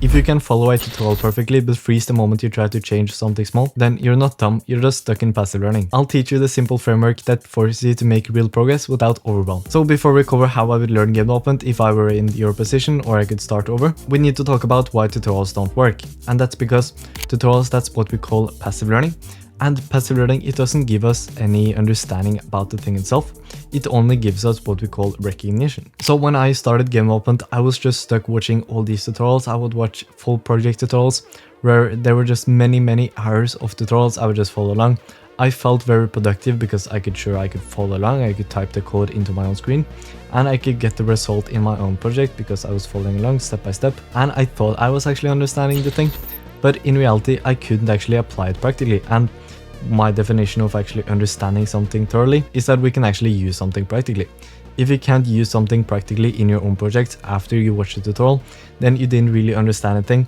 If you can follow a tutorial perfectly but freeze the moment you try to change something small, then you're not dumb, you're just stuck in passive learning. I'll teach you the simple framework that forces you to make real progress without overwhelm. So before we cover how I would learn game development if I were in your position or I could start over, we need to talk about why tutorials don't work. And that's because tutorials, that's what we call passive learning. And passive learning, it doesn't give us any understanding about the thing itself. It only gives us what we call recognition. So when I started game development, I was just stuck watching all these tutorials. I would watch full project tutorials where there were just many hours of tutorials. I would just follow along. I felt very productive because I could follow along. I could type the code into my own screen and I could get the result in my own project because I was following along step by step. And I thought I was actually understanding the thing, but in reality, I couldn't actually apply it practically. And my definition of actually understanding something thoroughly is that we can actually use something practically. If you can't use something practically in your own project after you watch the tutorial, then you didn't really understand a thing.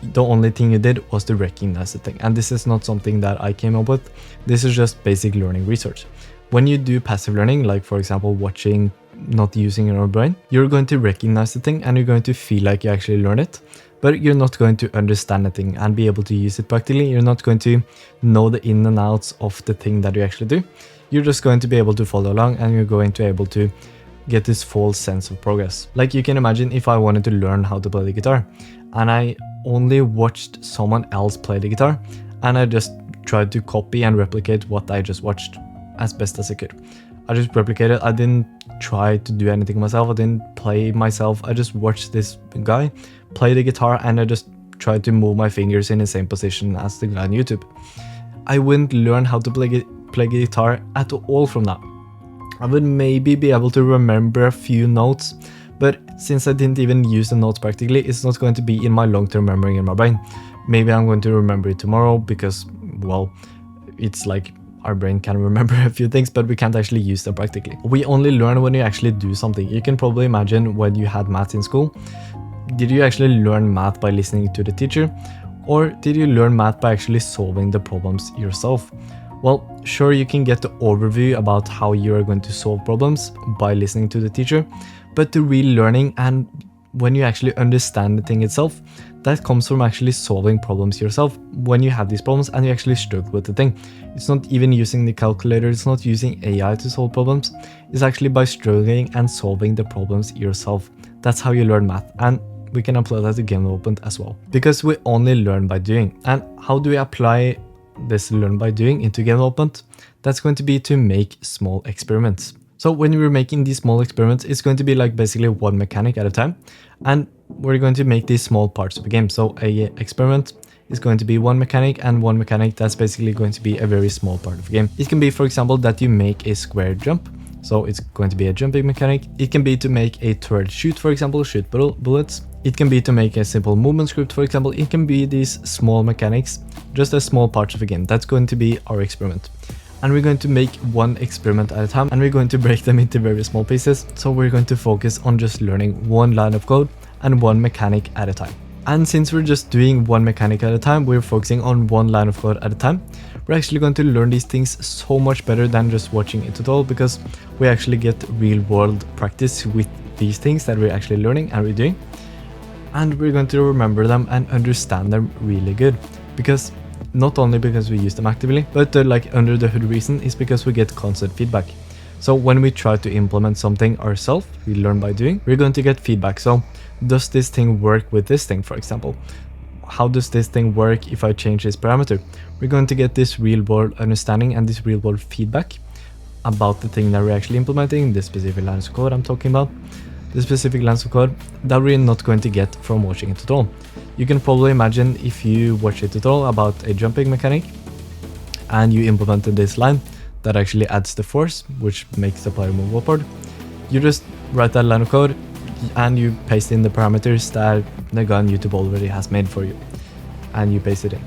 The only thing you did was to recognize the thing. And this is not something that I came up with. This is just basic learning research. When you do passive learning, like for example watching, not using your own brain, you're going to recognize the thing and you're going to feel like you actually learn it. But you're not going to understand the thing and be able to use it practically. You're not going to know the in and outs of the thing that you actually do. You're just going to be able to follow along and you're going to be able to get this false sense of progress. Like you can imagine if I wanted to learn how to play the guitar and I only watched someone else play the guitar and I just tried to copy and replicate what I just watched as best as I could. I just replicated. I didn't try to do anything myself. I didn't play myself. I just watched this guy play the guitar and I just tried to move my fingers in the same position as the guy on YouTube. I wouldn't learn how to play guitar at all from that. I would maybe be able to remember a few notes, but since I didn't even use the notes practically, it's not going to be in my long-term memory in my brain. Maybe I'm going to remember it tomorrow because, well, it's like our brain can remember a few things, but we can't actually use them practically. We only learn when you actually do something. You can probably imagine when you had math in school. Did you actually learn math by listening to the teacher? Or did you learn math by actually solving the problems yourself? Well, sure, you can get the overview about how you are going to solve problems by listening to the teacher, but the real learning and when you actually understand the thing itself, that comes from actually solving problems yourself when you have these problems and you actually struggle with the thing. It's not even using the calculator, it's not using AI to solve problems, it's actually by struggling and solving the problems yourself. That's how you learn math, and we can apply that to game development as well. Because we only learn by doing. And how do we apply this learn by doing into game development? That's going to be to make small experiments. So when we're making these small experiments, it's going to be like basically one mechanic at a time. And we're going to make these small parts of a game. So a experiment is going to be one mechanic, and one mechanic that's basically going to be a very small part of the game. It can be, for example, that you make a square jump. So it's going to be a jumping mechanic. It can be to make a turret shoot, for example, shoot bullets. It can be to make a simple movement script, for example. It can be these small mechanics, just as small parts of a game. That's going to be our experiment. And we're going to make one experiment at a time, and we're going to break them into very small pieces. So we're going to focus on just learning one line of code and one mechanic at a time. And since we're just doing one mechanic at a time, we're focusing on one line of code at a time. We're actually going to learn these things so much better than just watching a tutorial, because we actually get real world practice with these things that we're actually learning and we're doing. And we're going to remember them and understand them really good, because not only because we use them actively, but like under the hood reason is because we get constant feedback. So when we try to implement something ourselves, we learn by doing, we're going to get feedback. So does this thing work with this thing, for example? How does this thing work if I change this parameter? We're going to get this real world understanding and this real world feedback about the thing that we're actually implementing, the specific lines of code I'm talking about, the specific lines of code that we're not going to get from watching a tutorial. You can probably imagine if you watch a tutorial about a jumping mechanic and you implemented this line that actually adds the force, which makes the player move upward. You just write that line of code and you paste in the parameters that the guy on YouTube already has made for you, and you paste it in.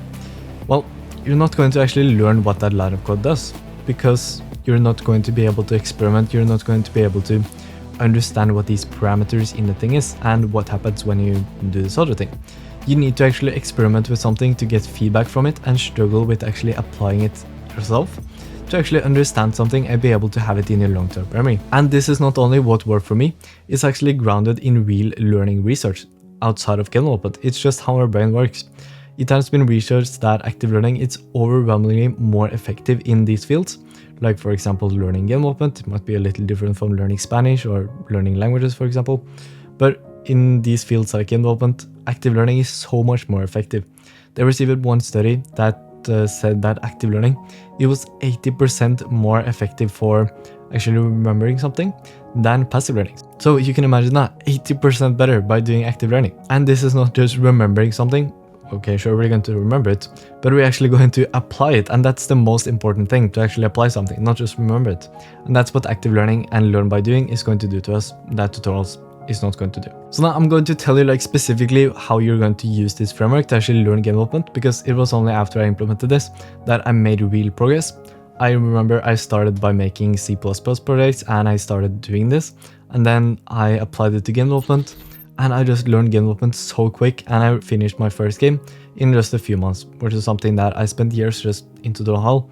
Well, you're not going to actually learn what that line of code does, because you're not going to be able to experiment, you're not going to be able to understand what these parameters in the thing is and what happens when you do this other thing. You need to actually experiment with something to get feedback from it and struggle with actually applying it yourself to actually understand something and be able to have it in your long-term memory. And this is not only what worked for me, it's actually grounded in real learning research. outside of game development. It's just how our brain works. It has been researched that active learning is overwhelmingly more effective in these fields. Like for example, learning game development, it might be a little different from learning Spanish or learning languages, for example. But in these fields like game development, active learning is so much more effective. They received one study that said that active learning, it was 80% more effective for actually remembering something than passive learning. So you can imagine that 80% better by doing active learning. And this is not just remembering something. Okay, sure, we're going to remember it, but we're actually going to apply it. And that's the most important thing, to actually apply something, not just remember it. And that's what active learning and learn by doing is going to do to us, that tutorials is not going to do. So now I'm going to tell you like specifically how you're going to use this framework to actually learn game development, because it was only after I implemented this that I made real progress. I remember I started by making C++ projects and I started doing this, and then I applied it to game development, and I just learned game development so quick, and I finished my first game in just a few months, which is something that I spent years just into the hall.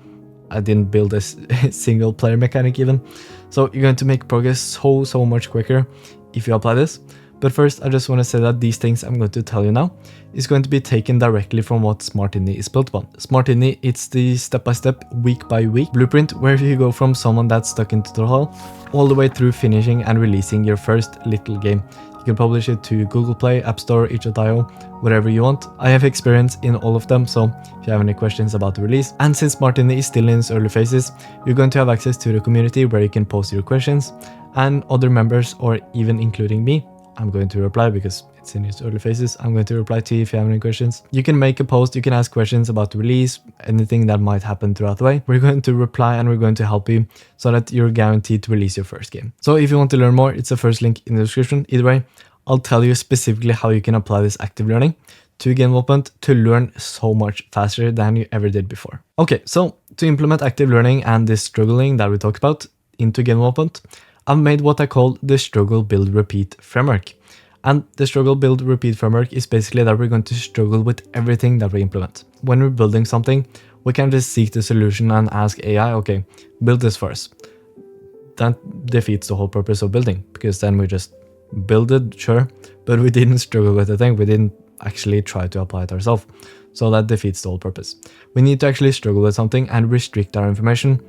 I didn't build a single player mechanic even. So you're going to make progress so much quicker if you apply this. But first, I just want to say that these things I'm going to tell you now is going to be taken directly from what SmartIndie is built upon. SmartIndie, it's the step-by-step, week-by-week blueprint where you go from someone that's stuck in tutorial all the way through finishing and releasing your first little game. You can publish it to Google Play, App Store, itch.io, whatever you want. I have experience in all of them, so if you have any questions about the release. And since SmartIndie is still in its early phases, you're going to have access to the community where you can post your questions, and other members, or even including me, I'm going to reply because it's in its early phases. I'm going to reply to you if you have any questions. You can make a post, you can ask questions about the release, anything that might happen throughout the way. We're going to reply and we're going to help you so that you're guaranteed to release your first game. So if you want to learn more, it's the first link in the description. Either way, I'll tell you specifically how you can apply this active learning to game development to learn so much faster than you ever did before. Okay, so to implement active learning and this struggling that we talked about into game development, I've made what I call the struggle, build, repeat framework. And the struggle, build, repeat framework is basically that we're going to struggle with everything that we implement. When we're building something, we can just seek the solution and ask AI, okay, build this for us. That defeats the whole purpose of building, because then we just build it, sure, but we didn't struggle with the thing. We didn't actually try to apply it ourselves. So that defeats the whole purpose. We need to actually struggle with something and restrict our information,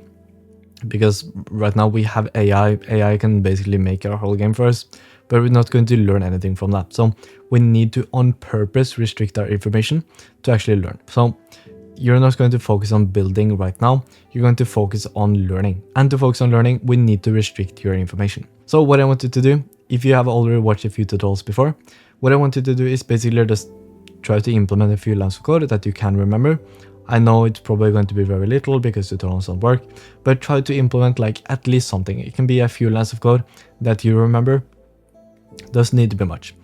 because right now we have AI. AI can basically make our whole game for us, but we're not going to learn anything from that. So we need to on purpose restrict our information to actually learn. So you're not going to focus on building right now. You're going to focus on learning. And to focus on learning, we need to restrict your information. So what I want you to do, if you have already watched a few tutorials before, what I want you to do is basically just try to implement a few lines of code that you can remember. I know it's probably going to be very little because tutorials don't work, but try to implement like at least something. It can be a few lines of code that you remember. Doesn't need to be much.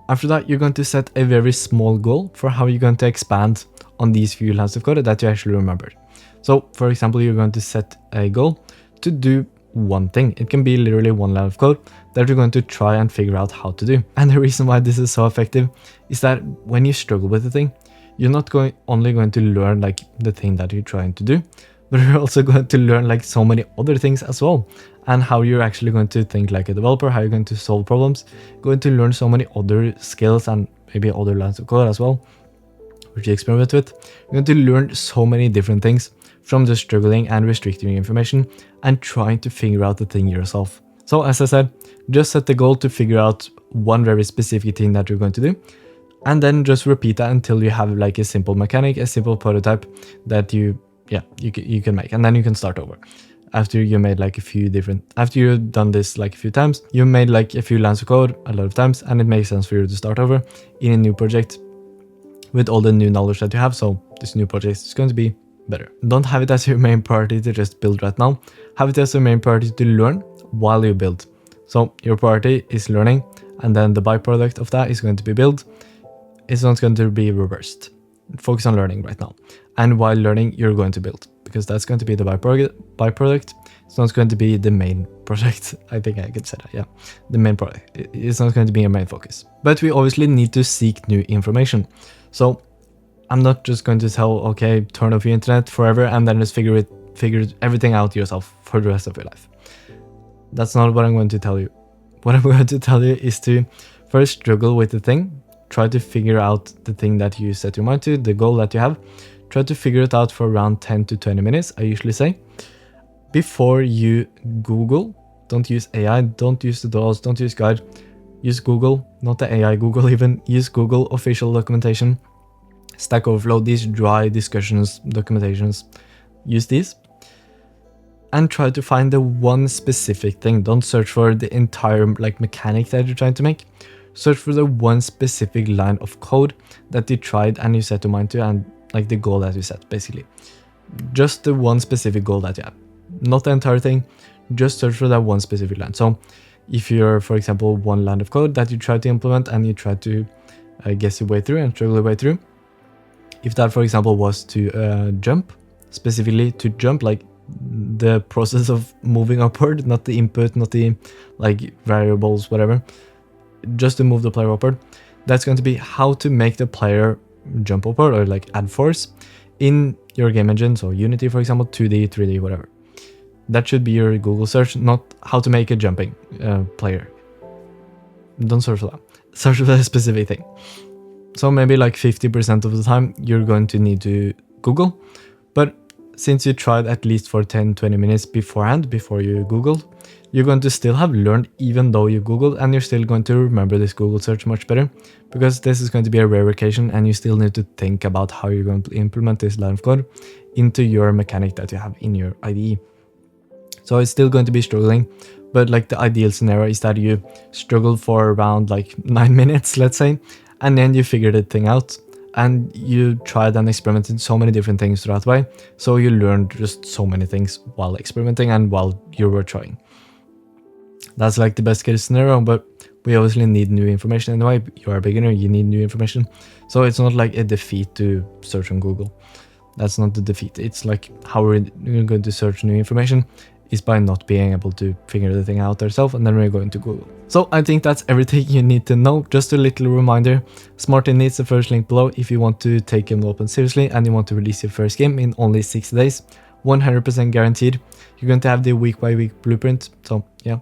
After that, you're going to set a very small goal for how you're going to expand on these few lines of code that you actually remembered. So for example, you're going to set a goal to do one thing. It can be literally one line of code that you're going to try and figure out how to do. And the reason why this is so effective is that when you struggle with the thing, you're not only going to learn like the thing that you're trying to do, but you're also going to learn like so many other things as well, and how you're actually going to think like a developer, how you're going to solve problems. You're going to learn so many other skills and maybe other lines of code as well, which you experiment with. You're going to learn so many different things from just struggling and restricting your information and trying to figure out the thing yourself. So as I said, just set the goal to figure out one very specific thing that you're going to do, and then just repeat that until you have like a simple mechanic, a simple prototype that you can make, and then you can start over. After you made like after you've done this like a few times, you made like a few lines of code a lot of times, and it makes sense for you to start over in a new project with all the new knowledge that you have. So this new project is going to be better. Don't have it as your main priority to just build right now. Have it as your main priority to learn while you build. So your priority is learning, and then the byproduct of that is going to be build. It's not going to be reversed. Focus on learning right now. And while learning, you're going to build, because that's going to be the byproduct. It's not going to be the main project. I think I could say that, yeah. The main product. It's not going to be your main focus. But we obviously need to seek new information. So I'm not just going to tell, okay, turn off your internet forever and then just figure everything out yourself for the rest of your life. That's not what I'm going to tell you. What I'm going to tell you is to first struggle with the thing. try to figure out the thing that you set your mind to, the goal that you have. Try to figure it out for around 10 to 20 minutes, I usually say. Before you Google, don't use AI, don't use tutorials, don't use guide. Use Google, not the AI Google even. Use Google official documentation. Stack Overflow, these dry discussions, documentations. Use these. And try to find the one specific thing. Don't search for the entire mechanic that you're trying to make. Search for the one specific line of code that you tried and you set your mind to, and the goal that you set, basically. Just the one specific goal that you have. Not the entire thing, just search for that one specific line. So if you're, for example, one line of code that you try to implement and you try to guess your way through and struggle your way through. If that, for example, was to jump, specifically to jump, the process of moving upward, not the input, not the variables, whatever, just to move the player upward, that's going to be how to make the player jump upward or add force in your game engine, so Unity, for example, 2D, 3D, whatever. That should be your Google search, not how to make a jumping player. Don't search for that. Search for a specific thing. So maybe 50% of the time you're going to need to Google, but since you tried at least for 10-20 minutes beforehand, before you Googled, you're going to still have learned even though you Googled, and you're still going to remember this Google search much better, because this is going to be a rare occasion and you still need to think about how you're going to implement this line of code into your mechanic that you have in your IDE. So it's still going to be struggling, but the ideal scenario is that you struggle for around 9 minutes, let's say, and then you figure the thing out. And you tried and experimented so many different things throughout the way, so you learned just so many things while experimenting and while you were trying. That's the best case scenario, but we obviously need new information anyway. You are a beginner, you need new information. So it's not a defeat to search on Google. That's not the defeat. It's how we're going to search new information is by not being able to figure the thing out ourselves, and then we're going to Google. So I think that's everything you need to know. Just a little reminder, SmartIndie is the first link below if you want to take game development seriously and you want to release your first game in only 60 days, 100% guaranteed. You're going to have the week by week blueprint. So yeah,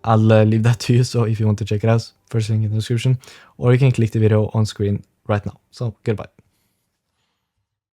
I'll leave that to you. So if you want to check it out, first link in the description, or you can click the video on screen right now. So goodbye.